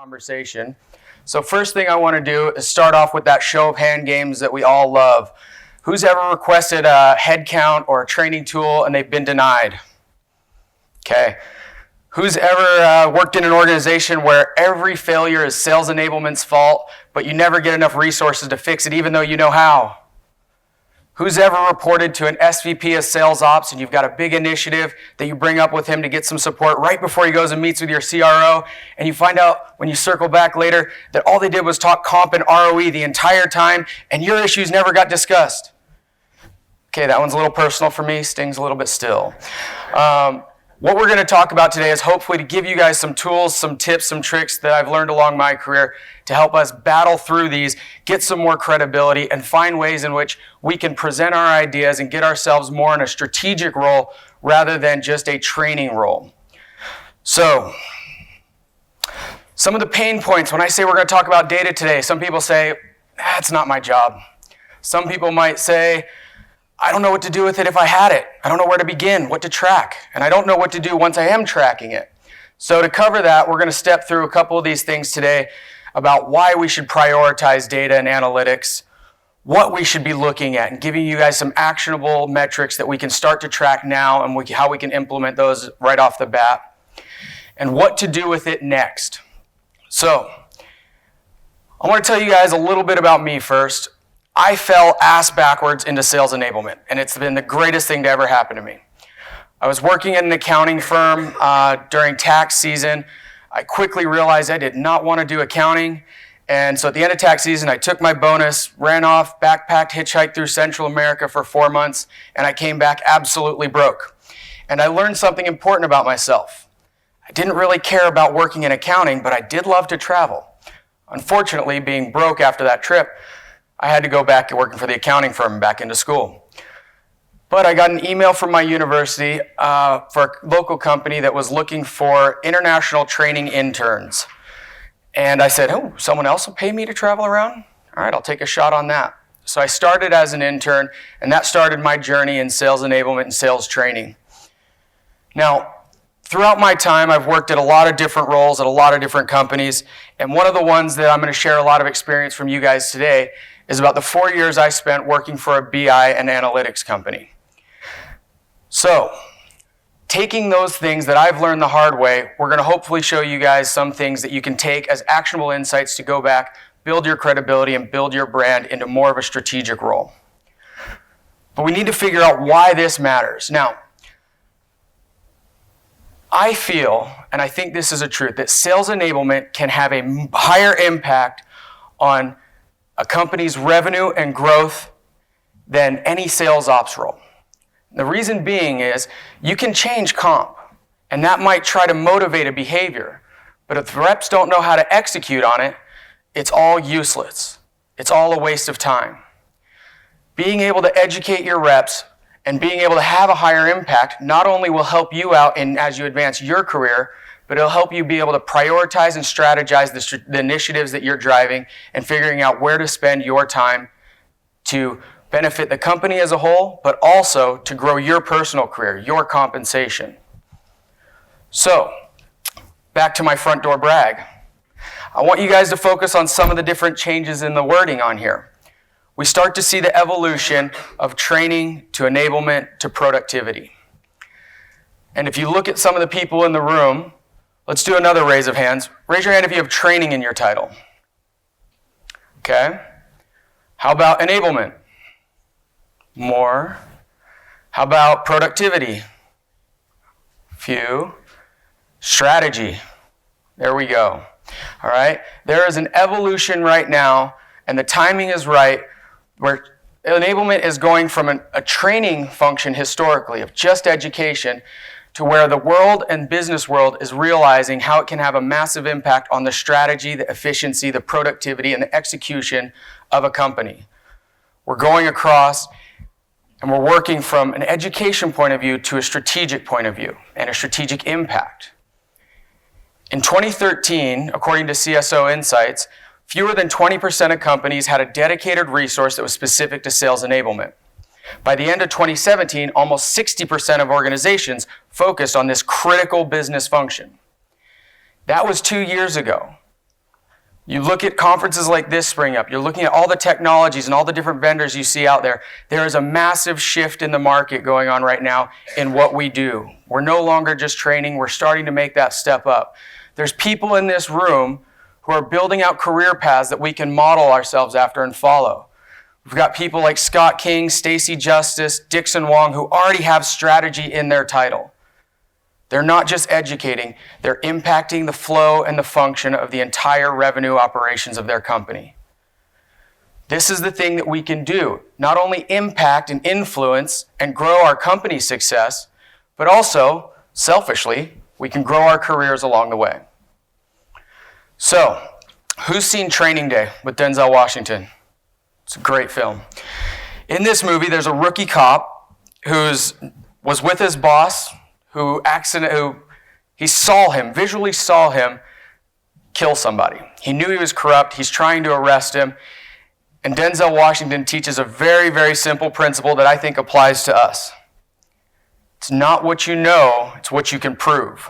conversation. So first thing I want to do is start off with that show of hand games that we all love. Who's ever requested a head count or a training tool and they've been denied? Okay. Who's ever worked in an organization where every failure is sales enablement's fault, but you never get enough resources to fix it even though you know how? Who's ever reported to an SVP of sales ops and you've got a big initiative that you bring up with him to get some support right before he goes and meets with your CRO, and you find out when you circle back later that all they did was talk comp and ROE the entire time and your issues never got discussed? Okay, that one's a little personal for me, stings a little bit still. What we're going to talk about today is hopefully to give you guys some tools, some tips, some tricks that I've learned along my career to help us battle through these, get some more credibility, and find ways in which we can present our ideas and get ourselves more in a strategic role rather than just a training role. So, some of the pain points when I say we're going to talk about data today, some people say, that's not my job. Some people might say, I don't know what to do with it if I had it. I don't know where to begin, what to track, and I don't know what to do once I am tracking it. So to cover that, we're going to step through a couple of these things today about why we should prioritize data and analytics, what we should be looking at, and giving you guys some actionable metrics that we can start to track now and how we can implement those right off the bat, and what to do with it next. So I want to tell you guys a little bit about me first. I fell ass backwards into sales enablement, and it's been the greatest thing to ever happen to me. I was working in an accounting firm during tax season. I quickly realized I did not want to do accounting, and so at the end of tax season, I took my bonus, ran off, backpacked, hitchhiked through Central America for 4 months, and I came back absolutely broke. And I learned something important about myself. I didn't really care about working in accounting, but I did love to travel. Unfortunately, being broke after that trip, I had to go back to working for the accounting firm back into school. But I got an email from my university for a local company that was looking for international training interns. And I said, oh, someone else will pay me to travel around? All right, I'll take a shot on that. So I started as an intern, and that started my journey in sales enablement and sales training. Now, throughout my time, I've worked at a lot of different roles at a lot of different companies, and one of the ones that I'm going to share a lot of experience from you guys today is about the 4 years I spent working for a BI and analytics company. So, taking those things that I've learned the hard way, we're going to hopefully show you guys some things that you can take as actionable insights to go back, build your credibility, and build your brand into more of a strategic role. But we need to figure out why this matters. Now, I feel, and I think this is a truth, that sales enablement can have a higher impact on a company's revenue and growth than any sales ops role. The reason being is you can change comp, and that might try to motivate a behavior, but if the reps don't know how to execute on it, it's all useless. It's all a waste of time. Being able to educate your reps and being able to have a higher impact not only will help you out as you advance your career, but it'll help you be able to prioritize and strategize the initiatives that you're driving and figuring out where to spend your time to benefit the company as a whole, but also to grow your personal career, your compensation. So, back to my front door brag. I want you guys to focus on some of the different changes in the wording on here. We start to see the evolution of training to enablement to productivity. And if you look at some of the people in the room, let's do another raise of hands. Raise your hand if you have training in your title. Okay. How about enablement? More. How about productivity? Few. Strategy. There we go. All right. There is an evolution right now, and the timing is right, where enablement is going from a training function historically of just education to where the world and business world is realizing how it can have a massive impact on the strategy, the efficiency, the productivity, and the execution of a company. We're going across and we're working from an education point of view to a strategic point of view and a strategic impact. In 2013, according to CSO Insights, fewer than 20% of companies had a dedicated resource that was specific to sales enablement. By the end of 2017, almost 60% of organizations focused on this critical business function. That was 2 years ago. You look at conferences like this spring up, you're looking at all the technologies and all the different vendors you see out there. There is a massive shift in the market going on right now in what we do. We're no longer just training, we're starting to make that step up. There's people in this room who are building out career paths that we can model ourselves after and follow. We've got people like Scott King, Stacy Justice, Dixon Wong, who already have strategy in their title. They're not just educating, they're impacting the flow and the function of the entire revenue operations of their company. This is the thing that we can do, not only impact and influence and grow our company's success, but also, selfishly, we can grow our careers along the way. So, who's seen Training Day with Denzel Washington? It's a great film. In this movie, there's a rookie cop who was with his boss, who visually saw him kill somebody. He knew he was corrupt. He's trying to arrest him. And Denzel Washington teaches a very, very simple principle that I think applies to us. It's not what you know, it's what you can prove.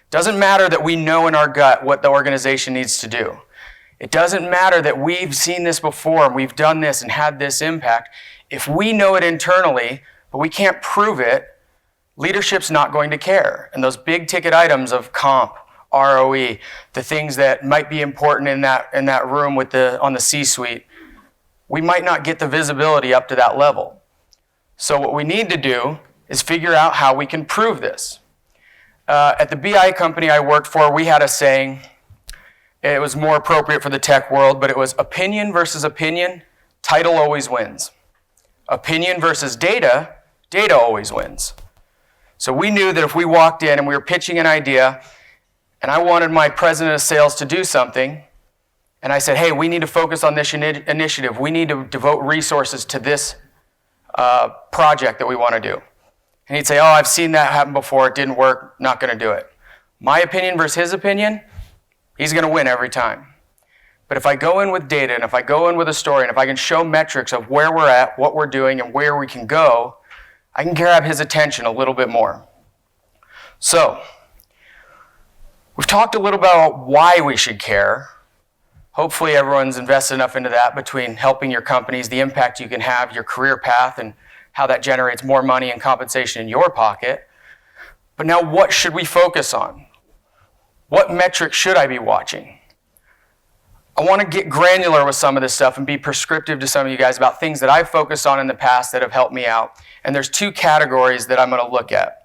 It doesn't matter that we know in our gut what the organization needs to do. It doesn't matter that we've seen this before and we've done this and had this impact. If we know it internally, but we can't prove it, leadership's not going to care. And those big ticket items of comp, ROE, the things that might be important in that room on the C-suite, we might not get the visibility up to that level. So what we need to do is figure out how we can prove this. At the BI company I worked for, we had a saying. It was more appropriate for the tech world, but it was opinion versus opinion, title always wins. Opinion versus data, data always wins. So we knew that if we walked in and we were pitching an idea, and I wanted my president of sales to do something, and I said, hey, we need to focus on this initiative. We need to devote resources to this project that we want to do. And he'd say, oh, I've seen that happen before. It didn't work. Not going to do it. My opinion versus his opinion, he's going to win every time. But if I go in with data, and if I go in with a story, and if I can show metrics of where we're at, what we're doing, and where we can go, I can grab his attention a little bit more. So, we've talked a little about why we should care. Hopefully everyone's invested enough into that between helping your companies, the impact you can have, your career path, and how that generates more money and compensation in your pocket. But now what should we focus on? What metrics should I be watching? I want to get granular with some of this stuff and be prescriptive to some of you guys about things that I've focused on in the past that have helped me out. And there's two categories that I'm going to look at.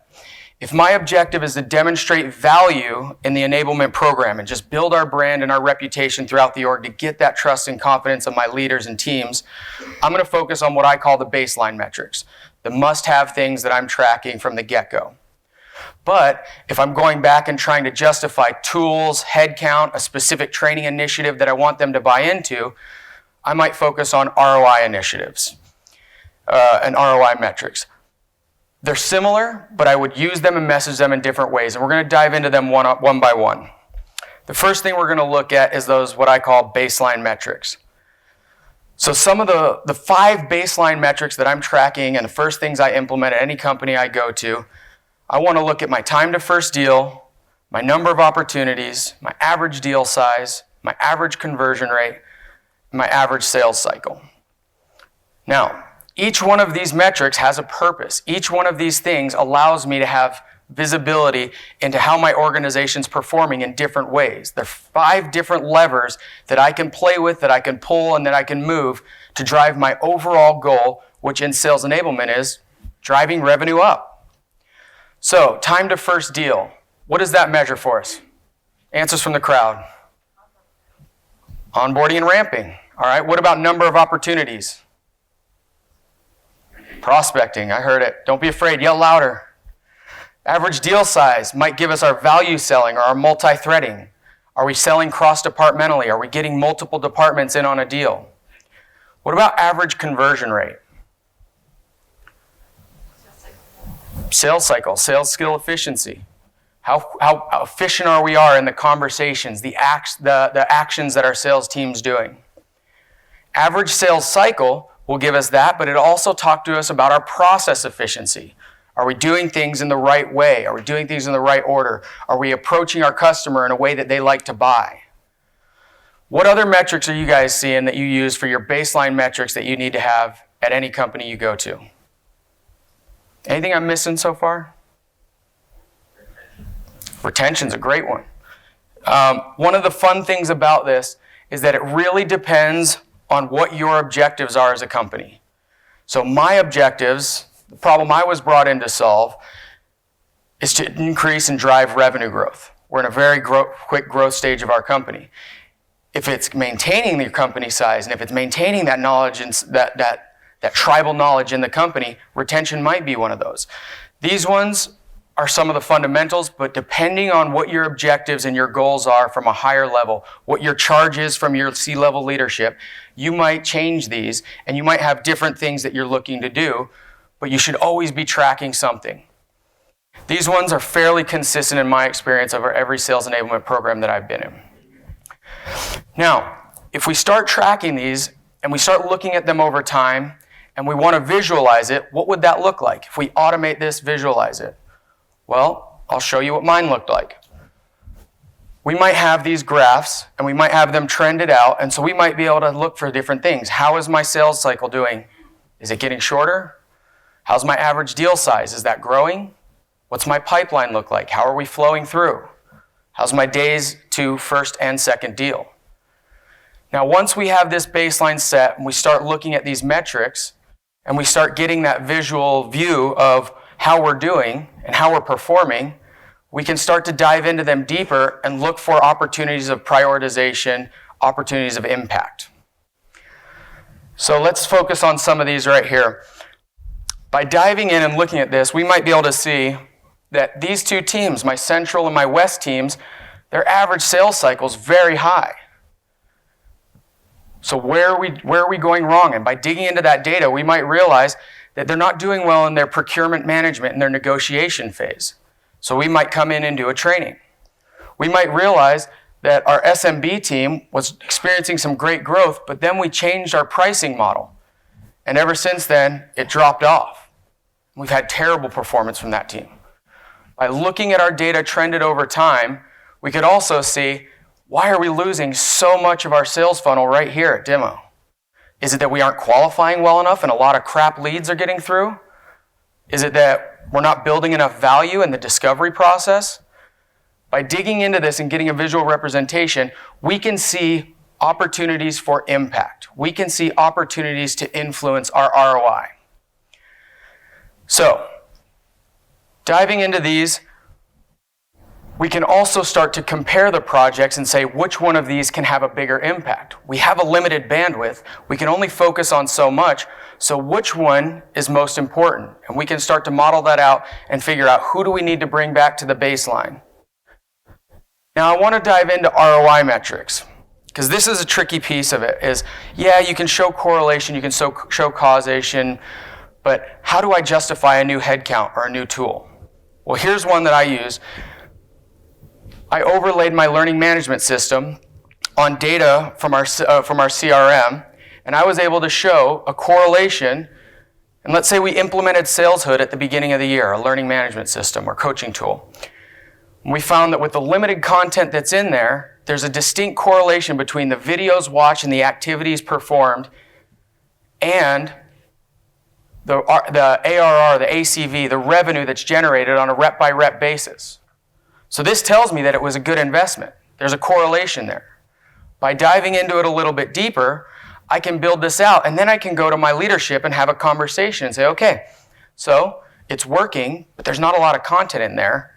If my objective is to demonstrate value in the enablement program and just build our brand and our reputation throughout the org to get that trust and confidence of my leaders and teams, I'm going to focus on what I call the baseline metrics, the must-have things that I'm tracking from the get-go. But if I'm going back and trying to justify tools, headcount, a specific training initiative that I want them to buy into, I might focus on ROI initiatives and ROI metrics. They're similar, but I would use them and message them in different ways, and we're going to dive into them one by one. The first thing we're going to look at is those what I call baseline metrics. So some of the 5 baseline metrics that I'm tracking and the first things I implement at any company I go to, I want to look at my time to first deal, my number of opportunities, my average deal size, my average conversion rate, and my average sales cycle. Now, each one of these metrics has a purpose. Each one of these things allows me to have visibility into how my organization's performing in different ways. There are 5 different levers that I can play with, that I can pull, and that I can move to drive my overall goal, which in sales enablement is driving revenue up. So, time to first deal. What does that measure for us? Answers from the crowd. Onboarding and ramping. All right, what about number of opportunities? Prospecting, I heard it. Don't be afraid, yell louder. Average deal size might give us our value selling or our multi-threading. Are we selling cross-departmentally? Are we getting multiple departments in on a deal? What about average conversion rate? Sales cycle, sales skill efficiency. How efficient are we in the conversations, the actions that our sales team's doing? Average sales cycle will give us that, but it'll also talk to us about our process efficiency. Are we doing things in the right way? Are we doing things in the right order? Are we approaching our customer in a way that they like to buy? What other metrics are you guys seeing that you use for your baseline metrics that you need to have at any company you go to? Anything I'm missing so far? Retention's a great one. One of the fun things about this is that it really depends on what your objectives are as a company. So my objectives, the problem I was brought in to solve, is to increase and drive revenue growth. We're in a very quick growth stage of our company. If it's maintaining your company size and if it's maintaining that knowledge and that tribal knowledge in the company, retention might be one of those. These ones are some of the fundamentals, but depending on what your objectives and your goals are from a higher level, what your charge is from your C-level leadership, you might change these and you might have different things that you're looking to do, but you should always be tracking something. These ones are fairly consistent in my experience over every sales enablement program that I've been in. Now, if we start tracking these and we start looking at them over time and we want to visualize it, what would that look like? If we automate this, visualize it. Well, I'll show you what mine looked like. We might have these graphs and we might have them trended out, and so we might be able to look for different things. How is my sales cycle doing? Is it getting shorter? How's my average deal size? Is that growing? What's my pipeline look like? How are we flowing through? How's my days to first and second deal? Now, once we have this baseline set and we start looking at these metrics and we start getting that visual view of how we're doing and how we're performing, we can start to dive into them deeper and look for opportunities of prioritization, opportunities of impact. So let's focus on some of these right here. By diving in and looking at this, we might be able to see that these two teams, my Central and my West teams, their average sales cycle is very high. So where are we going wrong? And by digging into that data, we might realize that they're not doing well in their procurement management and their negotiation phase. So we might come in and do a training. We might realize that our SMB team was experiencing some great growth, but then we changed our pricing model. And ever since then, it dropped off. We've had terrible performance from that team. By looking at our data trended over time, we could also see, why are we losing so much of our sales funnel right here at demo? Is it that we aren't qualifying well enough and a lot of crap leads are getting through? Is it that we're not building enough value in the discovery process? By digging into this and getting a visual representation, we can see opportunities for impact. We can see opportunities to influence our ROI. So, diving into these, we can also start to compare the projects and say which one of these can have a bigger impact. We have a limited bandwidth. We can only focus on so much, so which one is most important? And we can start to model that out and figure out who do we need to bring back to the baseline. Now I want to dive into ROI metrics, because this is a tricky piece of it, is, yeah, you can show correlation, you can show causation, but how do I justify a new headcount or a new tool? Well, here's one that I use. I overlaid my learning management system on data from our CRM, and I was able to show a correlation. And let's say we implemented SalesHood at the beginning of the year, a learning management system or coaching tool. And we found that with the limited content that's in there, there's a distinct correlation between the videos watched and the activities performed and the ARR, the ACV, the revenue that's generated on a rep-by-rep basis. So this tells me that it was a good investment. There's a correlation there. By diving into it a little bit deeper, I can build this out, and then I can go to my leadership and have a conversation and say, okay, so it's working, but there's not a lot of content in there.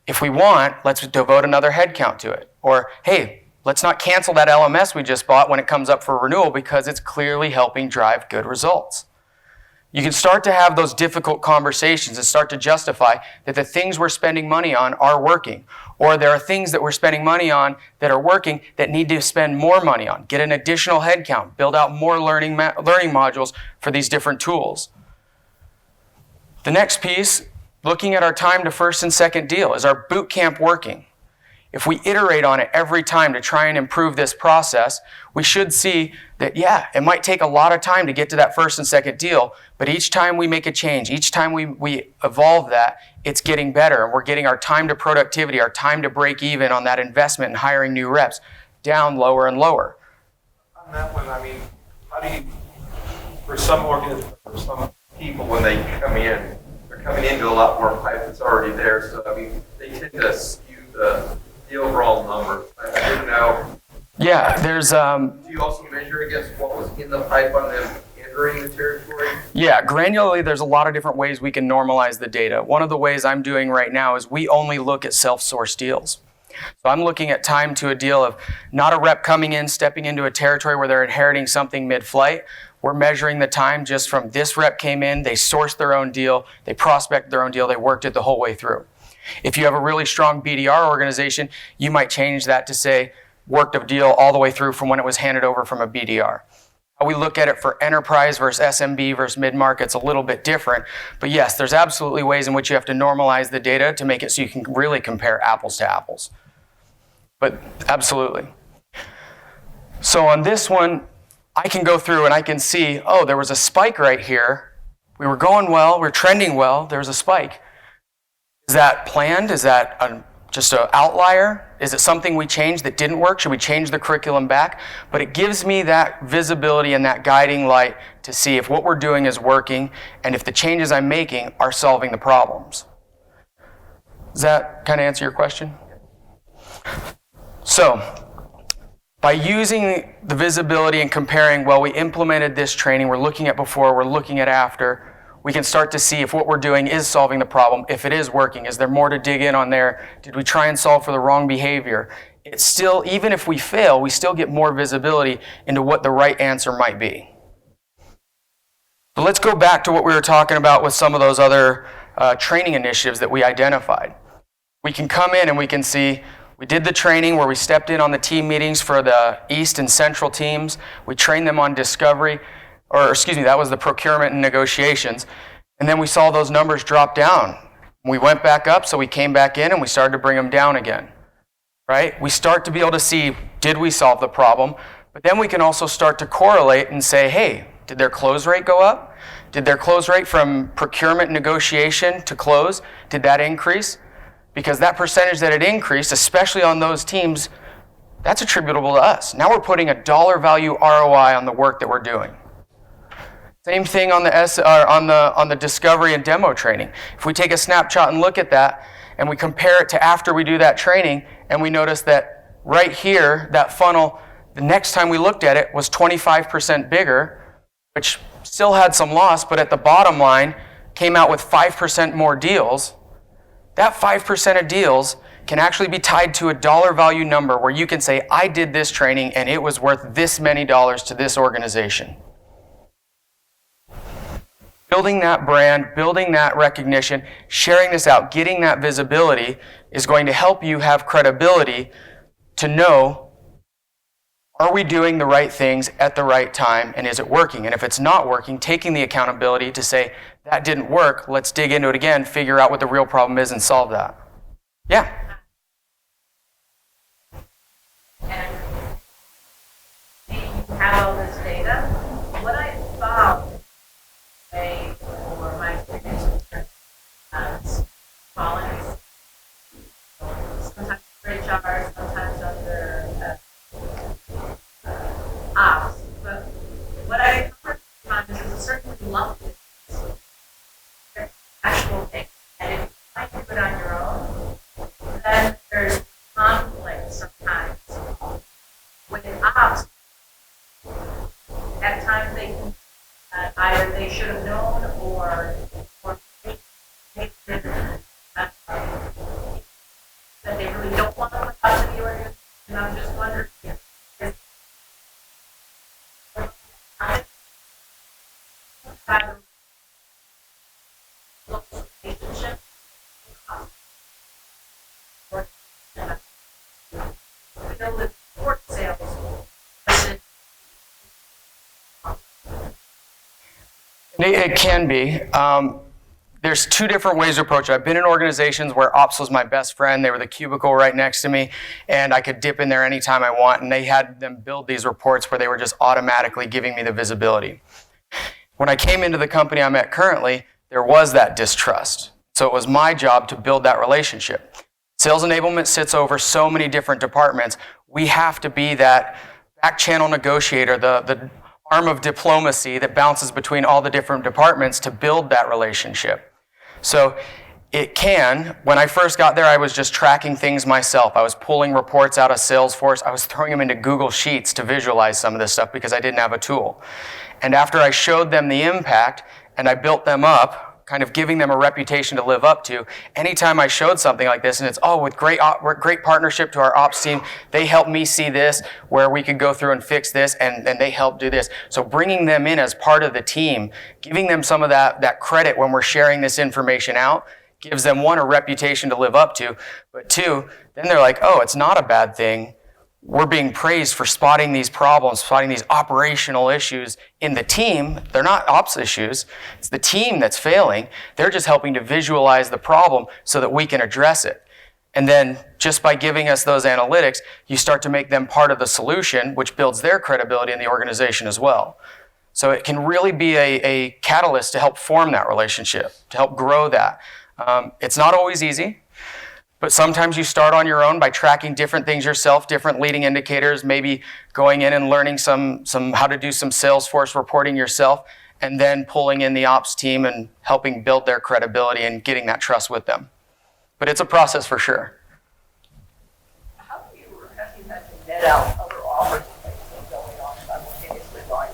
If we want, let's devote another headcount to it. Or, hey, let's not cancel that LMS we just bought when it comes up for renewal because it's clearly helping drive good results. You can start to have those difficult conversations and start to justify that the things we're spending money on are working. Or there are things that we're spending money on that are working that need to spend more money on. Get an additional headcount. Build out more learning modules for these different tools. The next piece, looking at our time to first and second deal. Is our boot camp working? If we iterate on it every time to try and improve this process, we should see that, yeah, it might take a lot of time to get to that first and second deal, but each time we make a change, each time we evolve that, it's getting better, and we're getting our time to productivity, our time to break even on that investment in hiring new reps down lower and lower. On that one, I mean, how do you, for some organisms, for some people, when they come in, they're coming into a lot more pipe that's already there. So, I mean, they tend to skew the overall number. I didn't know. Yeah, there's... Do you also measure against what was in the pipe on them entering the territory? Yeah, granularly, there's a lot of different ways we can normalize the data. One of the ways I'm doing right now is we only look at self-sourced deals. So I'm looking at time to a deal of not a rep coming in, stepping into a territory where they're inheriting something mid-flight. We're measuring the time just from this rep came in, they sourced their own deal, they prospected their own deal, they worked it the whole way through. If you have a really strong BDR organization, you might change that to say, worked a deal all the way through from when it was handed over from a BDR. How we look at it for enterprise versus SMB versus mid-market, it's a little bit different. But yes, there's absolutely ways in which you have to normalize the data to make it so you can really compare apples to apples. But absolutely. So on this one, I can go through and I can see, oh, there was a spike right here. We were going well, we're trending well, there was a spike. Is that planned? Is that just an outlier? Is it something we changed that didn't work? Should we change the curriculum back? But it gives me that visibility and that guiding light to see if what we're doing is working and if the changes I'm making are solving the problems. Does that kind of answer your question? So, by using the visibility and comparing, well, we implemented this training, we're looking at before, we're looking at after, we can start to see if what we're doing is solving the problem, if it is working. Is there more to dig in on there? Did we try and solve for the wrong behavior? It's still, even if we fail, we still get more visibility into what the right answer might be. So let's go back to what we were talking about with some of those other training initiatives that we identified. We can come in and we can see, we did the training where we stepped in on the team meetings for the East and Central teams. We trained them on discovery. That was the procurement and negotiations. And then we saw those numbers drop down. We went back up, so we came back in and we started to bring them down again, right? We start to be able to see, did we solve the problem? But then we can also start to correlate and say, hey, did their close rate go up? Did their close rate from procurement negotiation to close, did that increase? Because that percentage that it increased, especially on those teams, that's attributable to us. Now we're putting a dollar value ROI on the work that we're doing. Same thing on the discovery and demo training. If we take a snapshot and look at that, and we compare it to after we do that training, and we notice that right here, that funnel, the next time we looked at it was 25% bigger, which still had some loss, but at the bottom line, came out with 5% more deals. That 5% of deals can actually be tied to a dollar value number where you can say, I did this training and it was worth this many dollars to this organization. Building that brand, building that recognition, sharing this out, getting that visibility is going to help you have credibility to know, are we doing the right things at the right time and is it working? And if it's not working, taking the accountability to say, that didn't work, let's dig into it again, figure out what the real problem is and solve that. Yeah? And you have all this data. What I found for my experience as colonies, sometimes for HR, sometimes under ops, but what I found is a certain level of actual thing. And if you try to do it on your own, then there's conflict sometimes with ops. At times they can either they should have known or that they really don't want to put out to the organization. And I'm just wondering if relationship or build a support sales. It can be. There's two different ways to approach it. I've been in organizations where ops was my best friend. They were the cubicle right next to me, and I could dip in there anytime I want, and they had them build these reports where they were just automatically giving me the visibility. When I came into the company I'm at currently, there was that distrust. So it was my job to build that relationship. Sales enablement sits over so many different departments. We have to be that back channel negotiator, the arm of diplomacy that bounces between all the different departments to build that relationship. So when I first got there, I was just tracking things myself. I was pulling reports out of Salesforce. I was throwing them into Google Sheets to visualize some of this stuff because I didn't have a tool. And after I showed them the impact and I built them up, kind of giving them a reputation to live up to, anytime I showed something like this, and it's, with great partnership to our ops team, they helped me see this, where we could go through and fix this, and they helped do this. So bringing them in as part of the team, giving them some of that credit when we're sharing this information out, gives them, one, a reputation to live up to, but two, then they're like, it's not a bad thing. We're being praised for spotting these problems, spotting these operational issues in the team. They're not ops issues. It's the team that's failing. They're just helping to visualize the problem so that we can address it. And then just by giving us those analytics, you start to make them part of the solution, which builds their credibility in the organization as well. So it can really be a catalyst to help form that relationship, to help grow that. It's not always easy. But sometimes you start on your own by tracking different things yourself, different leading indicators, maybe going in and learning some how to do some Salesforce reporting yourself, and then pulling in the ops team and helping build their credibility and getting that trust with them. But it's a process for sure. How have you had to net out other offers and things going on simultaneously while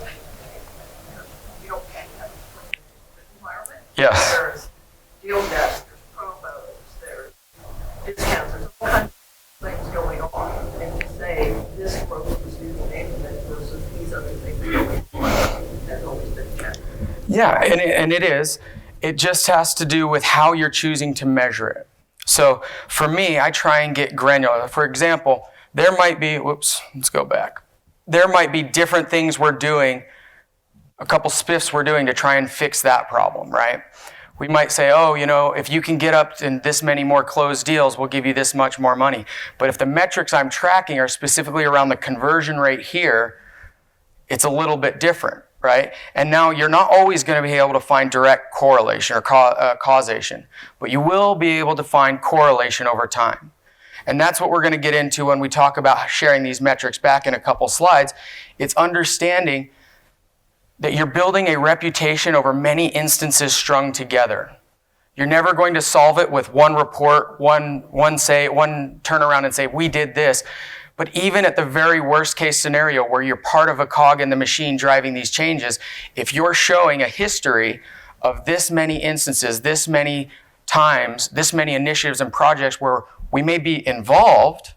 you don't have a environment? Yes. There's deal desks, there's promos, there's discounts, there's all kinds of things going on. And to say this growth was due to enablement versus these other things going on, that's always been checked. Yeah, and it is. It just has to do with how you're choosing to measure it. So for me, I try and get granular. For example, there might be, let's go back. There might be different things we're doing, a couple spiffs we're doing to try and fix that problem, right? We might say, if you can get up in this many more closed deals, we'll give you this much more money. But if the metrics I'm tracking are specifically around the conversion rate here, it's a little bit different, right? And now you're not always going to be able to find direct correlation or causation, but you will be able to find correlation over time. And that's what we're going to get into when we talk about sharing these metrics back in a couple slides. It's understanding that you're building a reputation over many instances strung together. You're never going to solve it with one report, one turnaround and say, we did this. But even at the very worst case scenario where you're part of a cog in the machine driving these changes, if you're showing a history of this many instances, this many times, this many initiatives and projects where we may be involved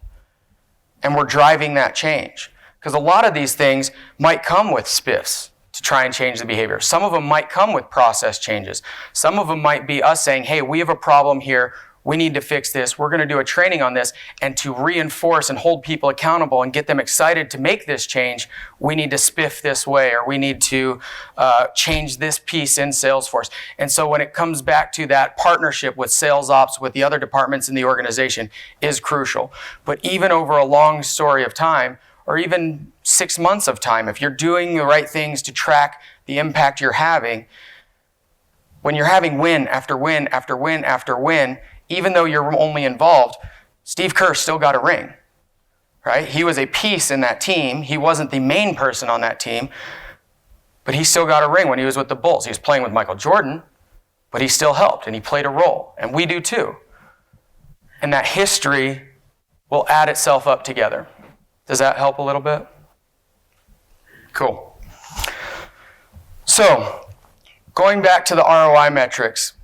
and we're driving that change. Because a lot of these things might come with spiffs to try and change the behavior. Some of them might come with process changes. Some of them might be us saying, hey, we have a problem here. We need to fix this. We're going to do a training on this. And to reinforce and hold people accountable and get them excited to make this change, we need to spiff this way, or we need to change this piece in Salesforce. And so when it comes back to that partnership with sales ops, with the other departments in the organization is crucial. But even over a long story of time, or even 6 months of time, if you're doing the right things to track the impact you're having, when you're having win after win after win after win, even though you're only involved, Steve Kerr still got a ring, right? He was a piece in that team. He wasn't the main person on that team, but he still got a ring when he was with the Bulls. He was playing with Michael Jordan, but he still helped, and he played a role, and we do too. And that history will add itself up together. Does that help a little bit? Cool. So, going back to the ROI metrics,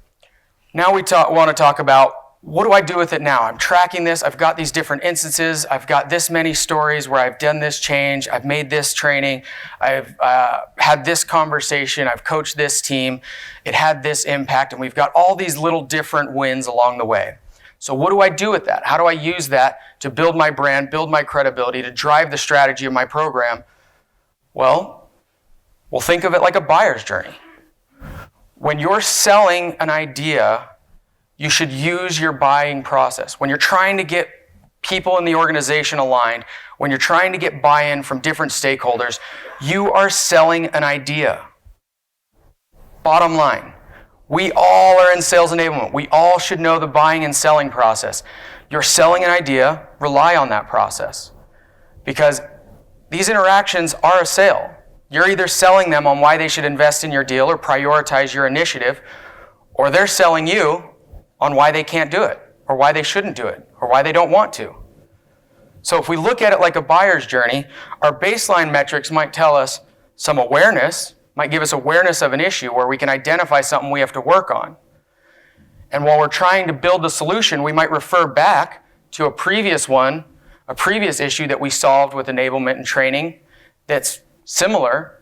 now we want to talk about, what do I do with it now? I'm tracking this. I've got these different instances. I've got this many stories where I've done this change. I've made this training. I've had this conversation. I've coached this team. It had this impact, and we've got all these little different wins along the way. So what do I do with that? How do I use that to build my brand, build my credibility, to drive the strategy of my program? Well, we'll think of it like a buyer's journey. When you're selling an idea, you should use your buying process. When you're trying to get people in the organization aligned, when you're trying to get buy-in from different stakeholders, you are selling an idea. Bottom line. We all are in sales enablement. We all should know the buying and selling process. You're selling an idea, rely on that process. Because these interactions are a sale. You're either selling them on why they should invest in your deal or prioritize your initiative, or they're selling you on why they can't do it, or why they shouldn't do it, or why they don't want to. So if we look at it like a buyer's journey, our baseline metrics might tell us some awareness, might give us awareness of an issue where we can identify something we have to work on. And while we're trying to build the solution, we might refer back to a previous issue that we solved with enablement and training that's similar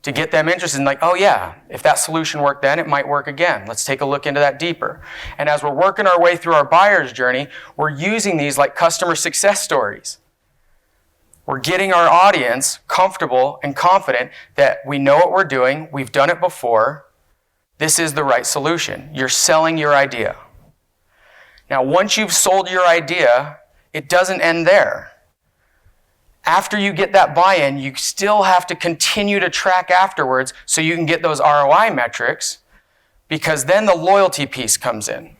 to get them interested in like, oh yeah, if that solution worked then, it might work again. Let's take a look into that deeper. And as we're working our way through our buyer's journey, we're using these like customer success stories. We're getting our audience comfortable and confident that we know what we're doing, we've done it before, this is the right solution. You're selling your idea. Now, once you've sold your idea, it doesn't end there. After you get that buy-in, you still have to continue to track afterwards so you can get those ROI metrics, because then the loyalty piece comes in.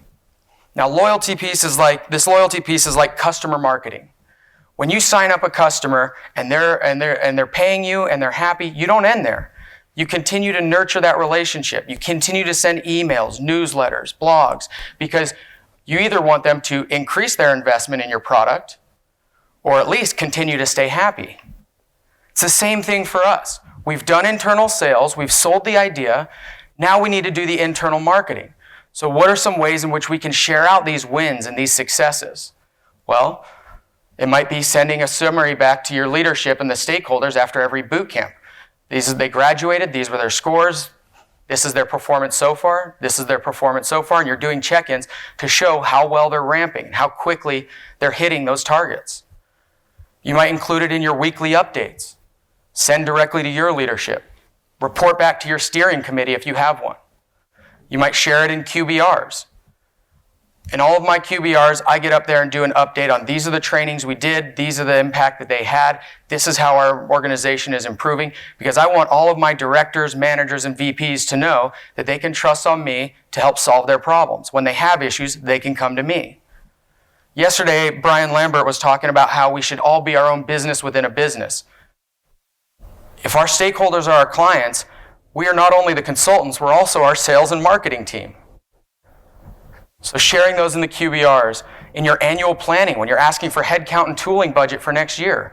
Now, this loyalty piece is like customer marketing. When you sign up a customer and they're paying you and they're happy, you don't end there. You continue to nurture that relationship. You continue to send emails, newsletters, blogs, because you either want them to increase their investment in your product or at least continue to stay happy. It's the same thing for us. We've done internal sales, we've sold the idea, now we need to do the internal marketing. So what are some ways in which we can share out these wins and these successes? Well, it might be sending a summary back to your leadership and the stakeholders after every boot camp. They graduated, these were their scores, this is their performance so far, this is their performance so far, and you're doing check-ins to show how well they're ramping and how quickly they're hitting those targets. You might include it in your weekly updates. Send directly to your leadership. Report back to your steering committee if you have one. You might share it in QBRs. In all of my QBRs, I get up there and do an update on these are the trainings we did, these are the impact that they had, this is how our organization is improving, because I want all of my directors, managers, and VPs to know that they can trust on me to help solve their problems. When they have issues, they can come to me. Yesterday, Brian Lambert was talking about how we should all be our own business within a business. If our stakeholders are our clients, we are not only the consultants, we're also our sales and marketing team. So sharing those in the QBRs, in your annual planning, when you're asking for headcount and tooling budget for next year.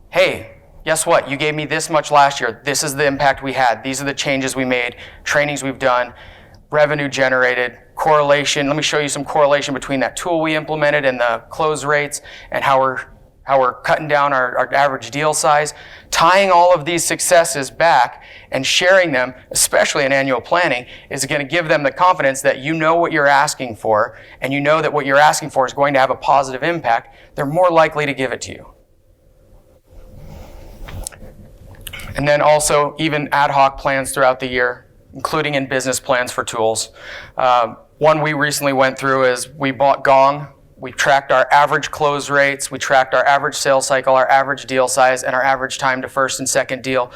Hey, guess what? You gave me this much last year. This is the impact we had. These are the changes we made, trainings we've done, revenue generated, correlation. Let me show you some correlation between that tool we implemented and the close rates and how we're cutting down our average deal size. Tying all of these successes back and sharing them, especially in annual planning, is going to give them the confidence that you know what you're asking for and you know that what you're asking for is going to have a positive impact. They're more likely to give it to you. And then also even ad hoc plans throughout the year, including in business plans for tools. One we recently went through is we bought Gong. We tracked our average close rates, we tracked our average sales cycle, our average deal size, and our average time to first and second deal.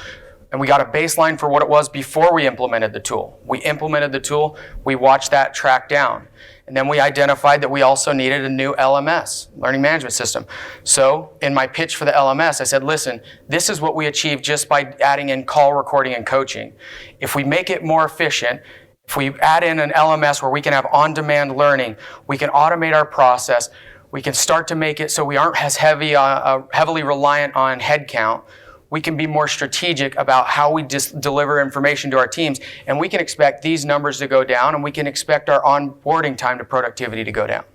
And we got a baseline for what it was before we implemented the tool. We implemented the tool, we watched that track down. And then we identified that we also needed a new LMS, learning management system. So in my pitch for the LMS, I said, listen, this is what we achieved just by adding in call recording and coaching. If we make it more efficient, if we add in an LMS where we can have on-demand learning, we can automate our process, we can start to make it so we aren't as heavily reliant on headcount, we can be more strategic about how we deliver information to our teams, and we can expect these numbers to go down, and we can expect our onboarding time to productivity to go down.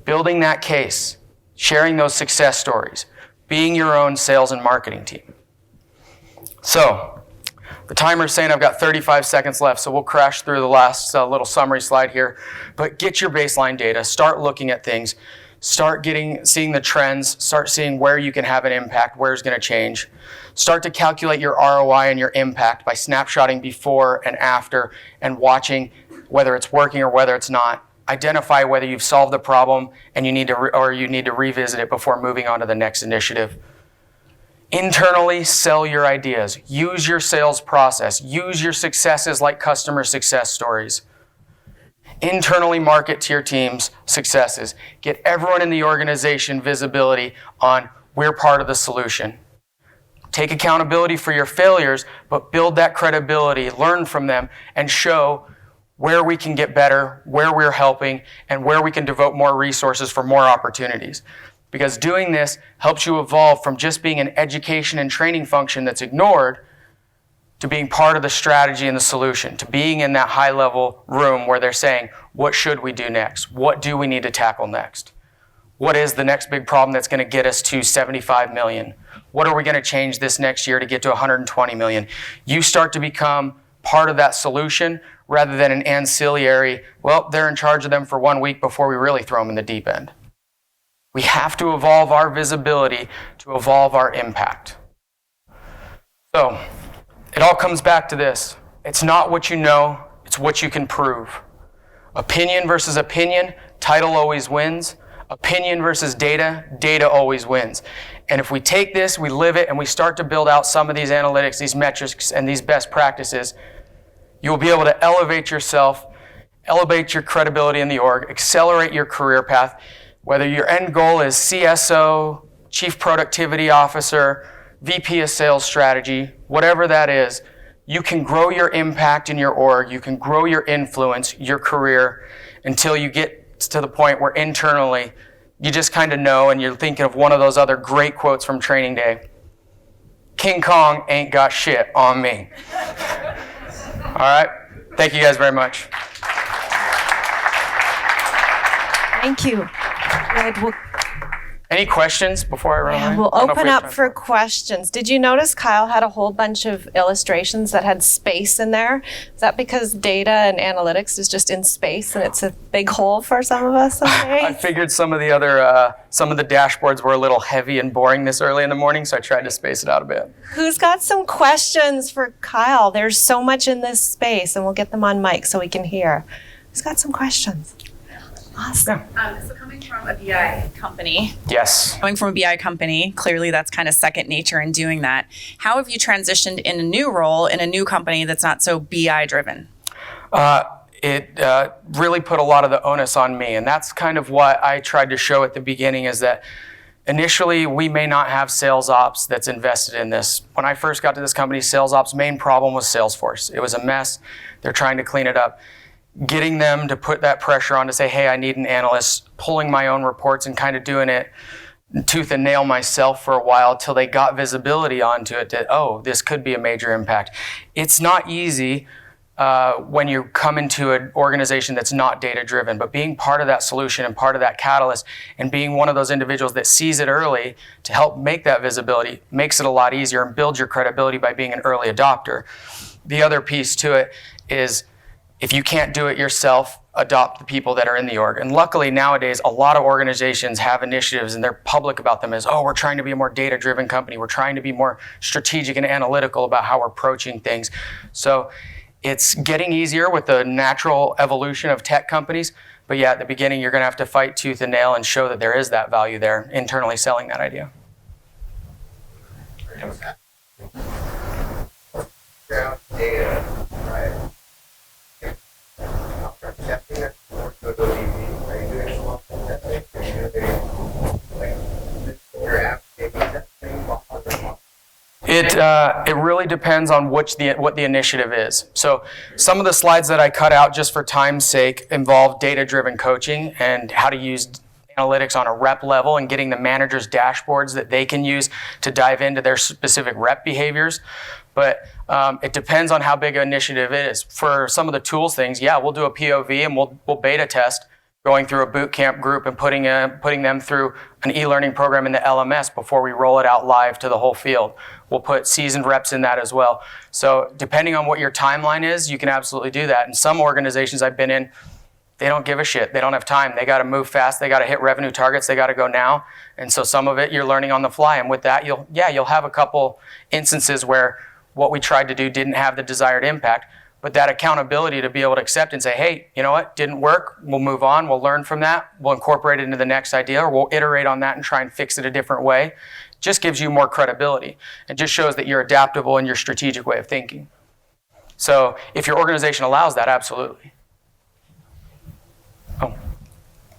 Building that case, sharing those success stories, being your own sales and marketing team. So, the timer's saying I've got 35 seconds left, so we'll crash through the last little summary slide here. But get your baseline data, start looking at things, start seeing the trends, start seeing where you can have an impact, where it's going to change. Start to calculate your ROI and your impact by snapshotting before and after and watching whether it's working or whether it's not. Identify whether you've solved the problem and you need to revisit it before moving on to the next initiative. Internally, sell your ideas. Use your sales process. Use your successes like customer success stories. Internally market to your team's successes. Get everyone in the organization visibility on we're part of the solution. Take accountability for your failures, but build that credibility, learn from them, and show where we can get better, where we're helping, and where we can devote more resources for more opportunities. Because doing this helps you evolve from just being an education and training function that's ignored to being part of the strategy and the solution, to being in that high-level room where they're saying, what should we do next? What do we need to tackle next? What is the next big problem that's going to get us to 75 million? What are we going to change this next year to get to 120 million? You start to become part of that solution rather than an ancillary, well, they're in charge of them for 1 week before we really throw them in the deep end. We have to evolve our visibility to evolve our impact. So, it all comes back to this. It's not what you know, it's what you can prove. Opinion versus opinion, title always wins. Opinion versus data, data always wins. And if we take this, we live it, and we start to build out some of these analytics, these metrics, and these best practices, you'll be able to elevate yourself, elevate your credibility in the org, accelerate your career path, whether your end goal is CSO, Chief Productivity Officer, VP of Sales Strategy, whatever that is, you can grow your impact in your org, you can grow your influence, your career, until you get to the point where internally you just kind of know, and you're thinking of one of those other great quotes from training day. King Kong ain't got shit on me. All right. Thank you guys very much. Thank you. Good. Any questions before I run away? We'll I don't know if open we have up time. for questions. Did you notice Kyle had a whole bunch of illustrations that had space in there? Is that because data and analytics is just in space and it's a big hole for some of us? Okay. I figured some of the dashboards were a little heavy and boring this early in the morning, so I tried to space it out a bit. Who's got some questions for Kyle? There's so much in this space, and we'll get them on mic so we can hear. Who's got some questions? Awesome. So coming from a BI company, Yes. clearly that's kind of second nature in doing that. How have you transitioned in a new role in a new company that's not so BI driven? It really put a lot of the onus on me, and that's kind of what I tried to show at the beginning, is that initially we may not have sales ops that's invested in this. When I first got to this company, sales ops' main problem was Salesforce. It was a mess. They're trying to clean it up. Getting them to put that pressure on to say, hey, I need an analyst, pulling my own reports and kind of doing it tooth and nail myself for a while till they got visibility onto it that, oh, this could be a major impact. It's not easy when you come into an organization that's not data driven, but being part of that solution and part of that catalyst and being one of those individuals that sees it early to help make that visibility makes it a lot easier and builds your credibility by being an early adopter. The other piece to it is, if you can't do it yourself, adopt the people that are in the org. And luckily nowadays, a lot of organizations have initiatives and they're public about them as, oh, we're trying to be a more data-driven company. We're trying to be more strategic and analytical about how we're approaching things. So it's getting easier with the natural evolution of tech companies. But yeah, at the beginning, you're going to have to fight tooth and nail and show that there is that value there, internally selling that idea. Data, right? It really depends on what the initiative is. So some of the slides that I cut out just for time's sake involve data-driven coaching and how to use analytics on a rep level and getting the managers dashboards that they can use to dive into their specific rep behaviors. But it depends on how big an initiative it is. For some of the tools things, yeah, we'll do a POV and we'll beta test going through a boot camp group and putting them through an e-learning program in the LMS before we roll it out live to the whole field. We'll put seasoned reps in that as well. So depending on what your timeline is, you can absolutely do that. And some organizations I've been in, they don't give a shit. They don't have time. They got to move fast. They got to hit revenue targets. They got to go now. And so some of it you're learning on the fly. And with that, you'll have a couple instances where what we tried to do didn't have the desired impact. But that accountability to be able to accept and say, hey, you know what, didn't work, we'll move on, we'll learn from that, we'll incorporate it into the next idea, or we'll iterate on that and try and fix it a different way, just gives you more credibility. It just shows that you're adaptable in your strategic way of thinking. So if your organization allows that, absolutely. Oh.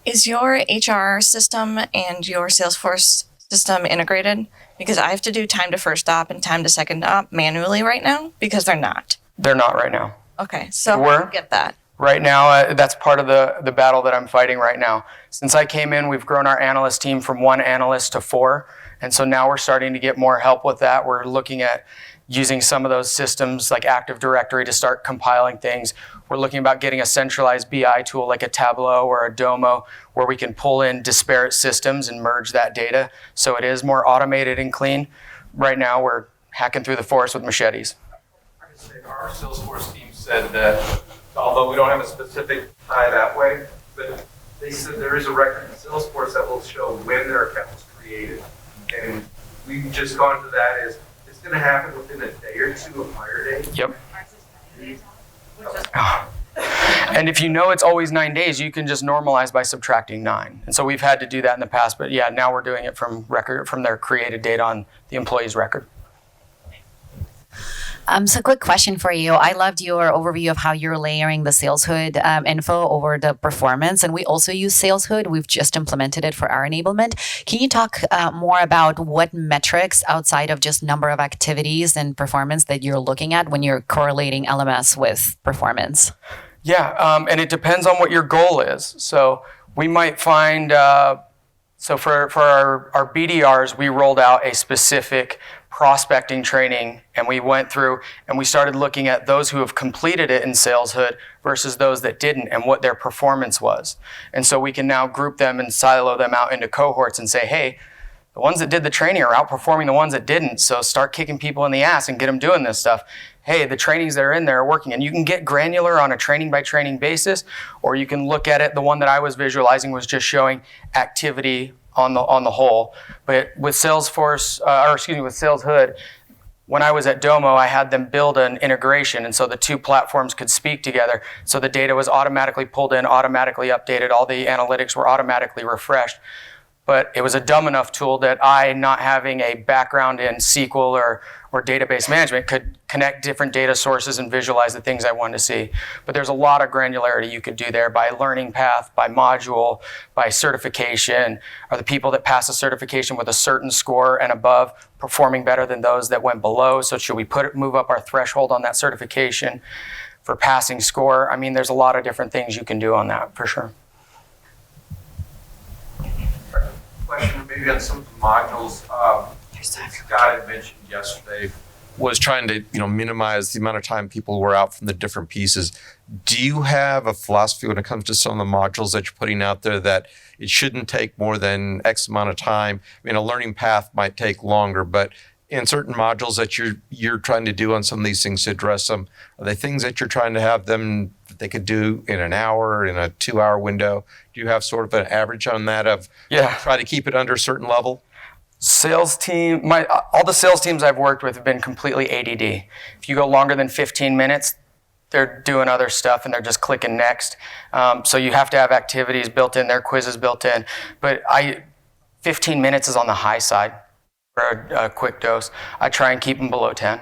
Is your HR system and your Salesforce system integrated? Because I have to do time to first stop and time to second stop manually right now because they're not. They're not right now. Okay, so Were? I get that. Right now, that's part of the battle that I'm fighting right now. Since I came in, we've grown our analyst team from 1 analyst to 4. And so now we're starting to get more help with that. We're looking at using some of those systems like Active Directory to start compiling things. We're looking about getting a centralized BI tool like a Tableau or a Domo where we can pull in disparate systems and merge that data so it is more automated and clean. Right now, we're hacking through the forest with machetes. I can say our Salesforce team said that, although we don't have a specific tie that way, but they said there is a record in Salesforce that will show when their account was created. And we've just gone to that as it's going to happen within a day or two of hire date. Yep. And if you know it's always 9 days, you can just normalize by subtracting 9. And so we've had to do that in the past, but yeah, now we're doing it from their created data on the employee's record. So quick question for you. I loved your overview of how you're layering the SalesHood info over the performance. And we also use SalesHood. We've just implemented it for our enablement. Can you talk more about what metrics outside of just number of activities and performance that you're looking at when you're correlating LMS with performance? Yeah, and it depends on what your goal is. So we might find, so for our BDRs, we rolled out a specific prospecting training, and we went through and we started looking at those who have completed it in SalesHood versus those that didn't and what their performance was. And so we can now group them and silo them out into cohorts and say, hey, the ones that did the training are outperforming the ones that didn't, so start kicking people in the ass and get them doing this stuff. Hey, the trainings that are in there are working. And you can get granular on a training by training basis, or you can look at it. The one that I was visualizing was just showing activity on the whole. But with Salesforce, with SalesHood, when I was at Domo, I had them build an integration, and so the two platforms could speak together. So the data was automatically pulled in, automatically updated, all the analytics were automatically refreshed. But it was a dumb enough tool that I, not having a background in SQL or database management, could connect different data sources and visualize the things I wanted to see. But there's a lot of granularity you could do there by learning path, by module, by certification. Are the people that pass a certification with a certain score and above performing better than those that went below? So should we move up our threshold on that certification for passing score? I mean, there's a lot of different things you can do on that for sure. Question maybe on some of the modules. Scott had mentioned yesterday was trying to minimize the amount of time people were out from the different pieces. Do you have a philosophy when it comes to some of the modules that you're putting out there that it shouldn't take more than X amount of time? I mean, a learning path might take longer, but in certain modules that you're trying to do on some of these things to address them, are they things that you're trying to have them that they could do in an hour, in a 2-hour window? Do you have sort of an average on that of try to keep it under a certain level? Sales team, all the sales teams I've worked with have been completely ADD. If you go longer than 15 minutes, they're doing other stuff and they're just clicking next. So you have to have activities built in there, quizzes built in. But 15 minutes is on the high side for a quick dose. I try and keep them below 10.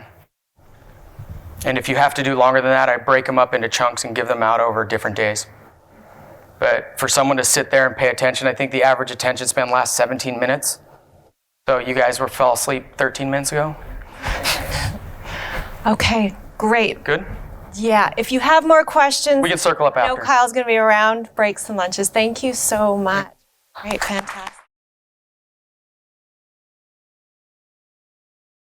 And if you have to do longer than that, I break them up into chunks and give them out over different days. But for someone to sit there and pay attention, I think the average attention span lasts 17 minutes. So you guys fell asleep 13 minutes ago? Okay, great. Good? Yeah, if you have more questions, We can circle up I know after. Kyle's going to be around, breaks and lunches. Thank you so much. Great, fantastic.